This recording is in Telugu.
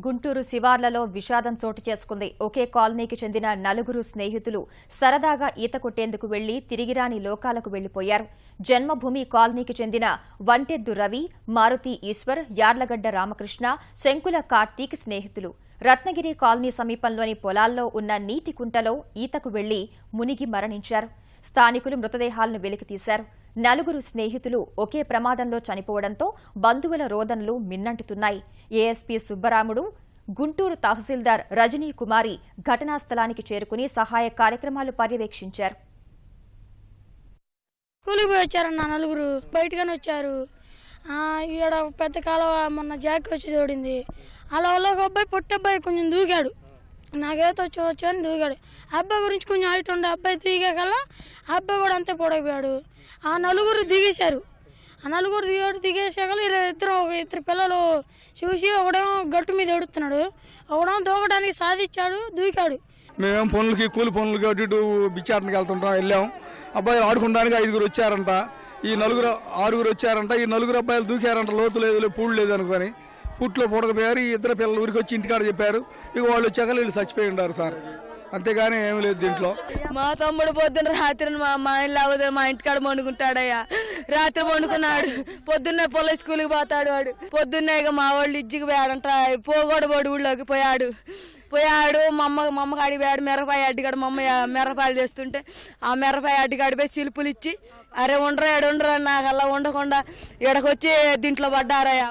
గుంటూరు శివార్లలో విషాదం చోటు చేసుకుంది. ఒకే కాలనీకి చెందిన నలుగురు స్నేహితులు సరదాగా ఈత కొట్టేందుకు వెళ్లి తిరిగిరాని లోకాలకు వెళ్లిపోయారు. జన్మభూమి కాలనీకి చెందిన వంటెద్దు రవి, మారుతి ఈశ్వర్, యార్లగడ్డ రామకృష్ణ, శంకుల కార్తీక్ స్నేహితులు రత్నగిరి కాలనీ సమీపంలోని పొలాల్లో ఉన్న నీటి కుంటలో ఈతకు వెళ్లి మునిగి మరణించారు. స్థానికులు మృతదేహాలను వెలికితీశారు. నలుగురు స్నేహితులు ఒకే ప్రమాదంలో చనిపోవడంతో బంధువుల రోదనలు మిన్నంటుతున్నాయి. ఏఎస్పీ సుబ్బరాముడు, గుంటూరు తహసీల్దార్ రజనీ కుమారి ఘటనా స్థలానికి చేరుకుని సహాయ కార్యక్రమాలు పర్యవేక్షించారు. కూలికి పోయి వచ్చారన్న నలుగురు, బయటగానే వచ్చారు. ఈడ పెద్ద కాలువ మొన్న జాకి వచ్చి చూడింది. అలా ఒక అబ్బాయి పొట్టబ్బాయి కొంచెం దూకాడు. నాకేతో వచ్చు అని దూకాడు. అబ్బాయి గురించి కొంచెం హైట్ ఉండే అబ్బాయి దిగాకల్లా అబ్బాయి కూడా అంతే పొడైపోయాడు. ఆ నలుగురు దిగేశారు. ఆ నలుగురు దిగేసాక ఇద్దరు పిల్లలు చూసి ఒకడేమో గట్టు మీద ఎడుతున్నాడు, ఒకడేమో దూకడానికి సాధించాడు, దూకాడు. మేమేం కూలి పనులకి అటు ఇటు బిచ్చాటనికి వెళ్తుంటాం, వెళ్ళాం. అబ్బాయిలు ఆడుకోవడానికి 5 వచ్చారంట. ఈ 6 వచ్చారంట. ఈ 4 అబ్బాయిలు దూకారంట. లోతు లేదు, పూళ్ళు లేదు అనుకొని పుట్లో పొడకపోయారు. ఈ 2 పిల్లలు ఊరికి వచ్చి ఇంటికాడ చెప్పారు. ఇక వాళ్ళు వచ్చాక వీళ్ళు చచ్చిపోయి ఉంటారు సార్, అంతేగాని ఏమి లేదు దీంట్లో. మా తమ్ముడు పొద్దున్న రాత్రి మా ఇల్లు అవ్వదు, మా ఇంటికాడ వండుకుంటాడయ్యా. రాత్రి వండుకున్నాడు, పొద్దున్నే పొల స్కూల్కి పోతాడు వాడు. పొద్దున్నే ఇక మా వాళ్ళు ఇజ్జికి పోయాడంట, పోగొడబోడు ఊళ్ళోకి పోయాడు. మా అమ్మ కాడికి పోయాడు. మిరపకాయ అడ్డికాడ మా అమ్మ మిరపకాయలు తెస్తుంటే ఆ మిరపకాయ అడ్డికాడిపోయి చిలుపులు ఇచ్చి, అరే ఉండరా నాకు అలా ఉండకుండా ఇక్కడికి వచ్చి దీంట్లో పడ్డారయ్యా.